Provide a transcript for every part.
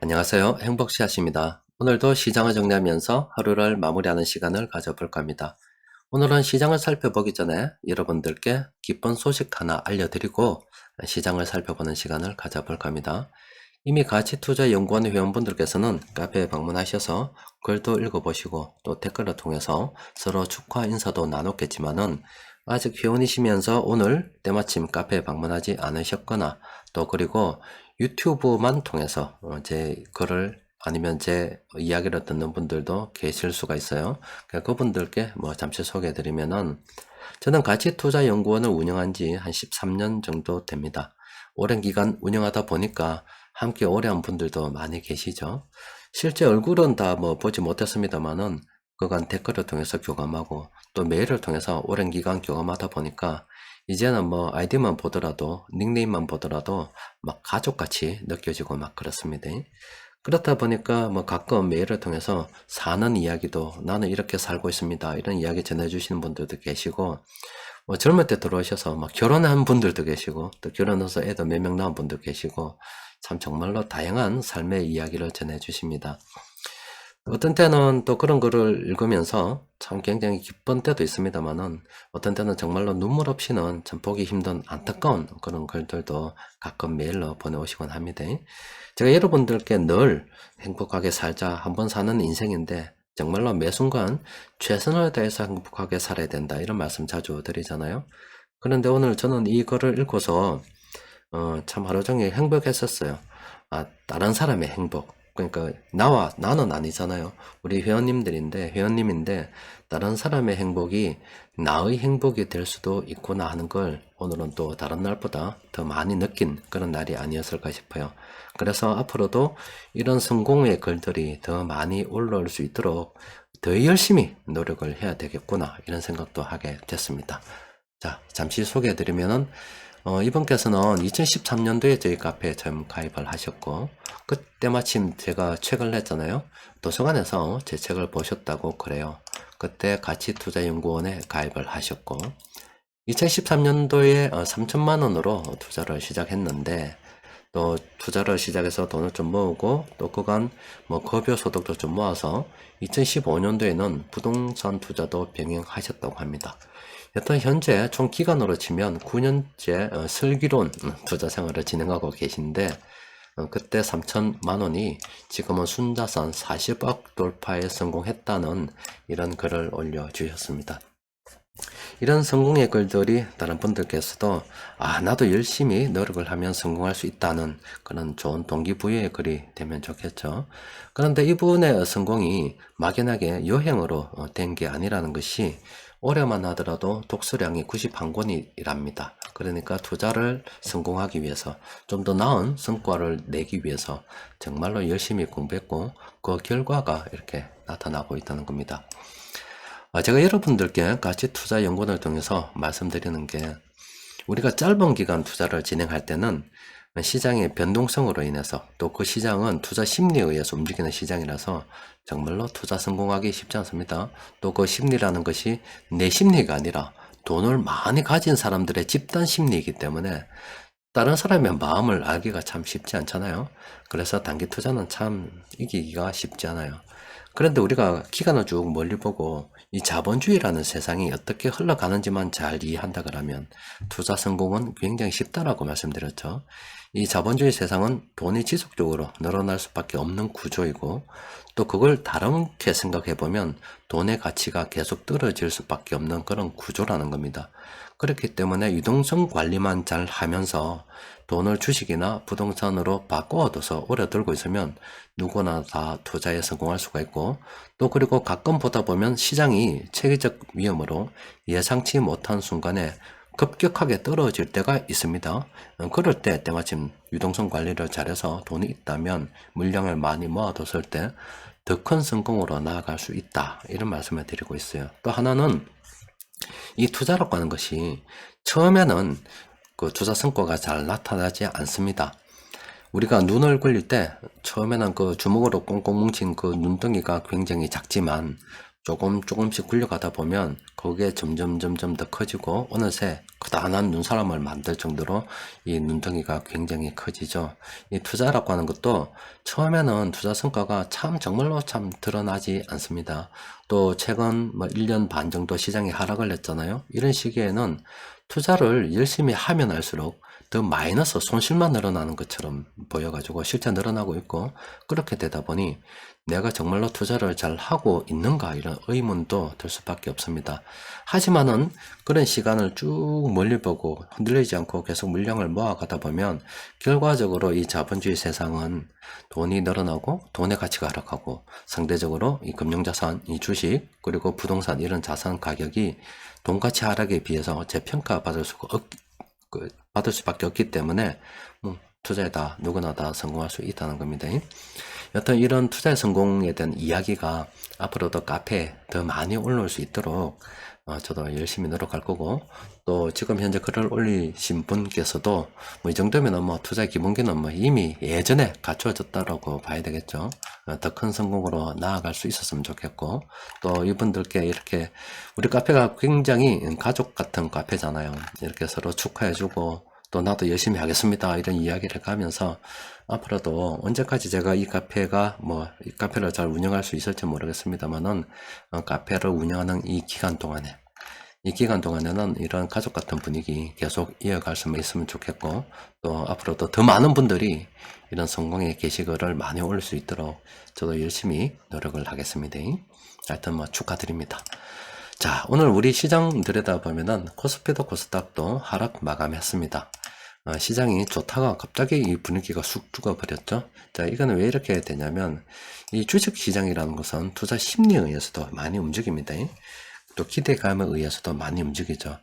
안녕하세요. 행복씨앗입니다. 오늘도 시장을 정리하면서 하루를 마무리하는 시간을 가져볼까 합니다. 오늘은 시장을 살펴보기 전에 여러분들께 기쁜 소식 하나 알려드리고 시장을 살펴보는 시간을 가져볼까 합니다. 이미 가치투자연구원 회원분들께서는 카페에 방문하셔서 글도 읽어보시고 또 댓글을 통해서 서로 축하 인사도 나눴겠지만은 아직 회원이시면서 오늘 때마침 카페에 방문하지 않으셨거나 또 그리고 유튜브만 통해서 제 글을 아니면 제 이야기를 듣는 분들도 계실 수가 있어요. 그러니까 그분들께 잠시 소개해 드리면은 저는 가치투자연구원을 운영한 지 한 13년 정도 됩니다. 오랜 기간 운영하다 보니까 함께 오래 한 분들도 많이 계시죠. 실제 얼굴은 다 보지 못했습니다만은 그간 댓글을 통해서 교감하고 또 메일을 통해서 오랜 기간 교감하다 보니까 이제는 아이디만 보더라도 닉네임만 보더라도 막 가족같이 느껴지고 막 그렇습니다. 그렇다 보니까 가끔 메일을 통해서 사는 이야기도 나는 이렇게 살고 있습니다 이런 이야기 전해주시는 분들도 계시고 젊을 때 들어오셔서 막 결혼한 분들도 계시고 또 결혼해서 애도 몇 명 낳은 분도 계시고 참 정말로 다양한 삶의 이야기를 전해주십니다. 어떤 때는 또 그런 글을 읽으면서 참 굉장히 기쁜 때도 있습니다만은 어떤 때는 정말로 눈물 없이는 참 보기 힘든 안타까운 그런 글들도 가끔 메일로 보내오시곤 합니다. 제가 여러분들께 늘 행복하게 살자, 한번 사는 인생인데 정말로 매 순간 최선을 다해서 행복하게 살아야 된다 이런 말씀 자주 드리잖아요. 그런데 오늘 저는 이 글을 읽고서 참 하루 종일 행복했었어요. 다른 사람의 행복. 그러니까 나는 아니잖아요. 우리 회원님인데 다른 사람의 행복이 나의 행복이 될 수도 있구나 하는 걸 오늘은 또 다른 날보다 더 많이 느낀 그런 날이 아니었을까 싶어요. 그래서 앞으로도 이런 성공의 글들이 더 많이 올라올 수 있도록 더 열심히 노력을 해야 되겠구나 이런 생각도 하게 됐습니다. 자, 잠시 소개해드리면은 이분께서는 2013년도에 저희 카페에 처음 가입을 하셨고 그때 마침 제가 책을 냈잖아요. 도서관에서 제 책을 보셨다고 그래요. 그때 가치투자연구원에 가입을 하셨고 2013년도에 3천만 원으로 투자를 시작했는데 또 투자를 시작해서 돈을 좀 모으고 또 그간 급여 소득도 좀 모아서 2015년도에는 부동산 투자도 병행하셨다고 합니다. 여튼 현재 총 기간으로 치면 9년째 슬기로운 투자 생활을 진행하고 계신데 그때 3천만 원이 지금은 순자산 40억 돌파에 성공했다는 이런 글을 올려주셨습니다. 이런 성공의 글들이 다른 분들께서도 나도 열심히 노력을 하면 성공할 수 있다는 그런 좋은 동기부여의 글이 되면 좋겠죠. 그런데 이분의 성공이 막연하게 여행으로 된 게 아니라는 것이 올해만 하더라도 독서량이 91권이랍니다. 그러니까 투자를 성공하기 위해서 좀 더 나은 성과를 내기 위해서 정말로 열심히 공부했고 그 결과가 이렇게 나타나고 있다는 겁니다. 제가 여러분들께 가치투자연구원을 통해서 말씀드리는 게 우리가 짧은 기간 투자를 진행할 때는 시장의 변동성으로 인해서 또 그 시장은 투자 심리에 의해서 움직이는 시장이라서 정말로 투자 성공하기 쉽지 않습니다. 또 그 심리라는 것이 내 심리가 아니라 돈을 많이 가진 사람들의 집단 심리이기 때문에 다른 사람의 마음을 알기가 참 쉽지 않잖아요. 그래서 단기 투자는 참 이기기가 쉽지 않아요. 그런데 우리가 기간을 쭉 멀리 보고 이 자본주의라는 세상이 어떻게 흘러가는지만 잘 이해한다 그러면 투자 성공은 굉장히 쉽다라고 말씀드렸죠. 이 자본주의 세상은 돈이 지속적으로 늘어날 수밖에 없는 구조이고 또 그걸 다르게 생각해 보면 돈의 가치가 계속 떨어질 수밖에 없는 그런 구조라는 겁니다. 그렇기 때문에 유동성 관리만 잘 하면서 돈을 주식이나 부동산으로 바꿔둬서 오래 들고 있으면 누구나 다 투자에 성공할 수가 있고 또 그리고 가끔 보다 보면 시장이 체계적 위험으로 예상치 못한 순간에 급격하게 떨어질 때가 있습니다. 그럴 때 때마침 유동성 관리를 잘해서 돈이 있다면 물량을 많이 모아뒀을 때 더 큰 성공으로 나아갈 수 있다 이런 말씀을 드리고 있어요. 또 하나는 이 투자라고 하는 것이 처음에는 그 투자 성과가 잘 나타나지 않습니다. 우리가 눈을 굴릴 때 처음에는 그 주먹으로 꽁꽁 뭉친 그 눈덩이가 굉장히 작지만 조금씩 굴려가다 보면 거기에 점점 더 커지고 어느새 커다란 눈사람을 만들 정도로 이 눈덩이가 굉장히 커지죠. 이 투자라고 하는 것도 처음에는 투자 성과가 정말로 드러나지 않습니다. 또 최근 1년 반 정도 시장이 하락을 했잖아요. 이런 시기에는 투자를 열심히 하면 할수록 더 마이너스 손실만 늘어나는 것처럼 보여가지고 실제 늘어나고 있고, 그렇게 되다 보니 내가 정말로 투자를 잘 하고 있는가 이런 의문도 들 수밖에 없습니다. 하지만은 그런 시간을 쭉 멀리 보고 흔들리지 않고 계속 물량을 모아가다 보면 결과적으로 이 자본주의 세상은 돈이 늘어나고 돈의 가치가 하락하고, 상대적으로 이 금융자산, 이 주식 그리고 부동산 이런 자산 가격이 돈가치 하락에 비해서 재평가받을 받을 수밖에 없기 때문에 투자에다 누구나 다 성공할 수 있다는 겁니다. 여튼 이런 투자의 성공에 대한 이야기가 앞으로도 카페에 더 많이 올라올 수 있도록 저도 열심히 노력할 거고, 또 지금 현재 글을 올리신 분께서도 이 정도면 투자 기본기는 이미 예전에 갖추어졌다라고 봐야 되겠죠. 더 큰 성공으로 나아갈 수 있었으면 좋겠고, 또 이분들께 이렇게 우리 카페가 굉장히 가족 같은 카페잖아요. 이렇게 서로 축하해주고 또 나도 열심히 하겠습니다 이런 이야기를 가면서, 앞으로도 언제까지 제가 이 카페를 잘 운영할 수 있을지 모르겠습니다만은 카페를 운영하는 이 기간 동안에는 이런 가족 같은 분위기 계속 이어갈 수 있으면 좋겠고, 또 앞으로도 더 많은 분들이 이런 성공의 게시글을 많이 올릴 수 있도록 저도 열심히 노력을 하겠습니다. 하여튼 축하드립니다. 자, 오늘 우리 시장 들여다보면은 코스피도 코스닥도 하락 마감했습니다. 시장이 좋다가 갑자기 이 분위기가 쑥 죽어버렸죠. 자, 이거는 왜 이렇게 되냐면, 이 주식 시장이라는 것은 투자 심리에 의해서도 많이 움직입니다. 또 기대감에 의해서도 많이 움직이죠.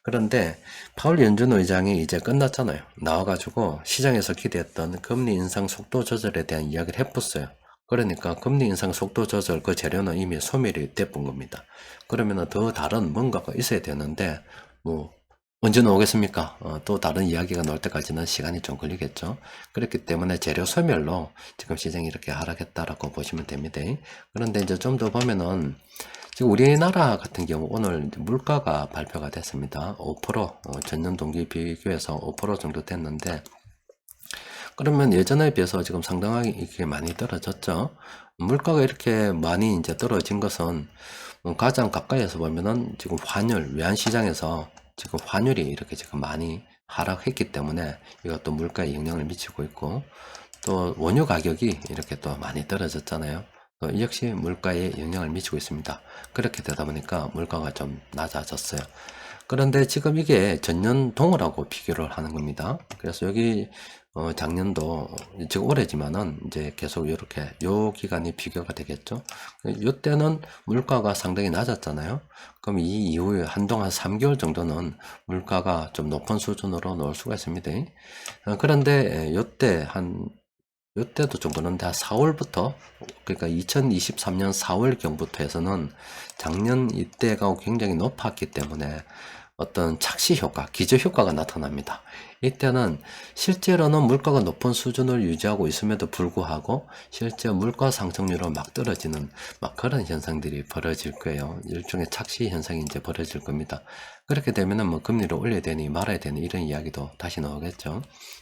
그런데 파월 연준 의장이 이제 끝났잖아요. 나와가지고 시장에서 기대했던 금리 인상 속도 조절에 대한 이야기를 해봤어요. 그러니까 금리 인상 속도 조절 그 재료는 이미 소멸이 돼본 겁니다. 그러면 더 다른 뭔가가 있어야 되는데 언제 나오겠습니까? 또 다른 이야기가 나올 때까지는 시간이 좀 걸리겠죠. 그렇기 때문에 재료 소멸로 지금 시장이 이렇게 하락했다라고 보시면 됩니다. 그런데 이제 좀 더 보면은 지금 우리나라 같은 경우 오늘 물가가 발표가 됐습니다. 5% 전년 동기 비교해서 5% 정도 됐는데, 그러면 예전에 비해서 지금 상당하게 이렇게 많이 떨어졌죠. 물가가 이렇게 많이 이제 떨어진 것은 가장 가까이에서 보면은 지금 외환시장에서 지금 환율이 이렇게 지금 많이 하락했기 때문에 이것도 물가에 영향을 미치고 있고, 또 원유 가격이 이렇게 또 많이 떨어졌잖아요. 또 역시 물가에 영향을 미치고 있습니다. 그렇게 되다 보니까 물가가 좀 낮아졌어요. 그런데 지금 이게 전년 동을하고 비교를 하는 겁니다. 그래서 여기 작년도 지금 올해지만은 이제 계속 이렇게 요 기간이 비교가 되겠죠. 요때는 물가가 상당히 낮았잖아요. 그럼 이 이후에 한동안 3개월 정도는 물가가 좀 높은 수준으로 나올 수가 있습니다. 그런데 요때도 좀 그런데 한 4월부터, 그러니까 2023년 4월경부터 해서는 작년 이때가 굉장히 높았기 때문에 어떤 착시 효과, 기저 효과가 나타납니다. 이때는 실제로는 물가가 높은 수준을 유지하고 있음에도 불구하고 실제 물가 상승률은 막 떨어지는 그런 현상들이 벌어질 거예요. 일종의 착시 현상이 이제 벌어질 겁니다. 그렇게 되면은 금리를 올려야 되니 말아야 되니 이런 이야기도 다시 나오겠죠.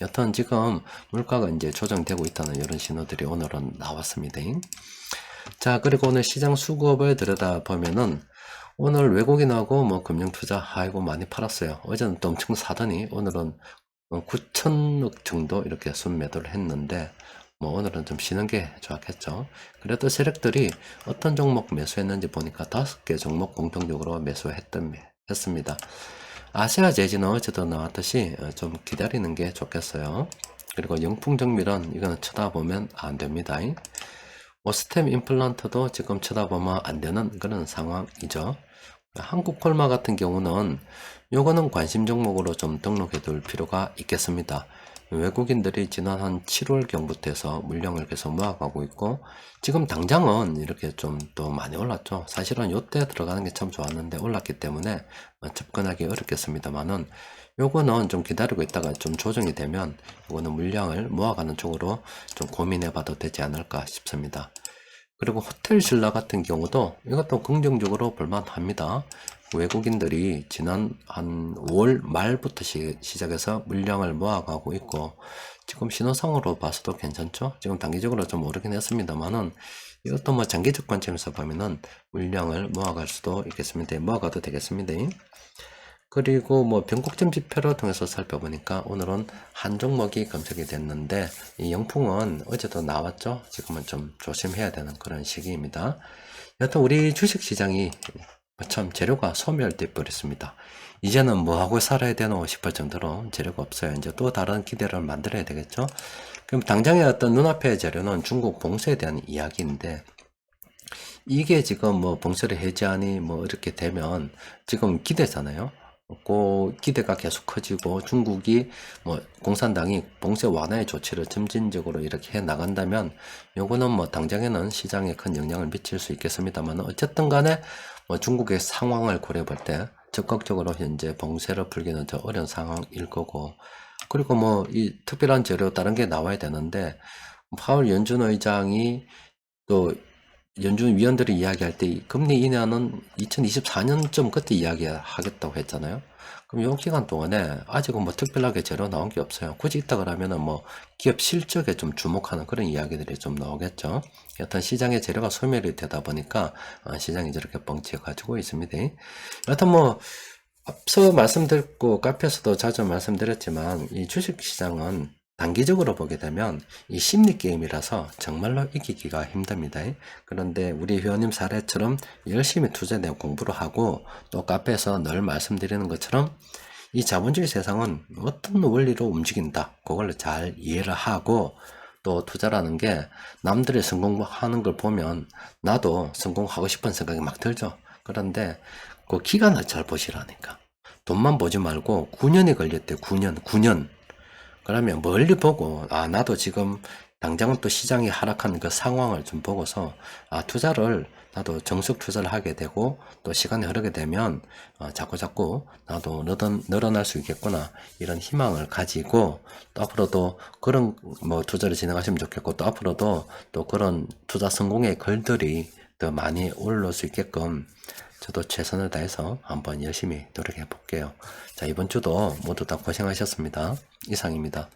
여튼 지금 물가가 이제 조정되고 있다는 이런 신호들이 오늘은 나왔습니다. 자, 그리고 오늘 시장 수급을 들여다보면은 오늘 외국인하고 금융투자 많이 팔았어요. 어제는 또 엄청 사더니 오늘은 9천억 정도 이렇게 순매도를 했는데 오늘은 좀 쉬는 게 좋았겠죠. 그래도 세력들이 어떤 종목 매수했는지 보니까 5개 종목 공통적으로 매수했습니다. 아시아 재즈는 어제도 나왔듯이 좀 기다리는 게 좋겠어요. 그리고 영풍정밀은 이거는 쳐다보면 안 됩니다. 스템 임플란트도 지금 쳐다보면 안 되는 그런 상황이죠. 한국콜마 같은 경우는 요거는 관심 종목으로 좀 등록해 둘 필요가 있겠습니다. 외국인들이 지난 한 7월경부터 해서 물량을 계속 모아가고 있고, 지금 당장은 이렇게 좀 또 많이 올랐죠. 사실은 요때 들어가는 게 참 좋았는데 올랐기 때문에 접근하기 어렵겠습니다만은, 요거는 좀 기다리고 있다가 좀 조정이 되면 요거는 물량을 모아가는 쪽으로 좀 고민해 봐도 되지 않을까 싶습니다. 그리고 호텔 신라 같은 경우도 이것도 긍정적으로 볼만합니다. 외국인들이 지난 한 5월 말부터 시작해서 물량을 모아가고 있고, 지금 신호상으로 봐서도 괜찮죠? 지금 단기적으로 좀 오르긴 했습니다만은, 이것도 뭐 장기적 관점에서 보면은 물량을 모아갈 수도 있겠습니다. 모아가도 되겠습니다. 그리고 뭐 변곡점 지표를 통해서 살펴보니까 오늘은 한 종목이 검색이 됐는데, 이 영풍은 어제도 나왔죠. 지금은 좀 조심해야 되는 그런 시기입니다. 여튼 우리 주식시장이 참 재료가 소멸돼 버렸습니다. 이제는 뭐하고 살아야 되노 싶을 정도로 재료가 없어요. 이제 또 다른 기대를 만들어야 되겠죠. 그럼 당장의 어떤 눈앞의 재료는 중국 봉쇄에 대한 이야기인데, 이게 지금 뭐 봉쇄를 해제하니 뭐 이렇게 되면 지금 기대잖아요. 그 기대가 계속 커지고 중국이 뭐 공산당이 봉쇄 완화의 조치를 점진적으로 이렇게 해 나간다면, 요거는 뭐 당장에는 시장에 큰 영향을 미칠 수 있겠습니다만, 어쨌든 간에 뭐 중국의 상황을 고려해 볼 때 적극적으로 현재 봉쇄를 풀기는 더 어려운 상황일 거고, 그리고 뭐 이 특별한 재료 다른 게 나와야 되는데, 파월 연준 의장이 또 연준 위원들이 이야기할 때 금리 인하는 2024년쯤 그때 이야기하겠다고 했잖아요. 그럼 요 기간 동안에 아직은 뭐 특별하게 재료 나온 게 없어요. 굳이 있다 그러면은 뭐 기업 실적에 좀 주목하는 그런 이야기들이 좀 나오겠죠. 여튼 시장의 재료가 소멸이 되다 보니까 시장이 저렇게 뻥치어 가지고 있습니다. 여튼 뭐 앞서 말씀드렸고 카페에서도 자주 말씀드렸지만, 이 주식시장은 단기적으로 보게 되면 이 심리 게임이라서 정말로 이기기가 힘듭니다. 그런데 우리 회원님 사례처럼 열심히 투자에 대한 공부를 하고, 또 카페에서 늘 말씀드리는 것처럼 이 자본주의 세상은 어떤 원리로 움직인다, 그걸 잘 이해를 하고, 또 투자라는 게 남들이 성공하는 걸 보면 나도 성공하고 싶은 생각이 막 들죠. 그런데 그 기간을 잘 보시라니까. 돈만 보지 말고 9년이 걸렸대. 9년. 그러면 멀리 보고, 나도 지금 당장은 또 시장이 하락하는 그 상황을 좀 보고서, 투자를, 나도 정석 투자를 하게 되고, 또 시간이 흐르게 되면, 자꾸 나도 늘어날 수 있겠구나, 이런 희망을 가지고, 또 앞으로도 그런 뭐 투자를 진행하시면 좋겠고, 또 앞으로도 또 그런 투자 성공의 글들이 더 많이 올라올 수 있게끔 저도 최선을 다해서 한번 열심히 노력해 볼게요. 자, 이번 주도 모두 다 고생하셨습니다. 이상입니다.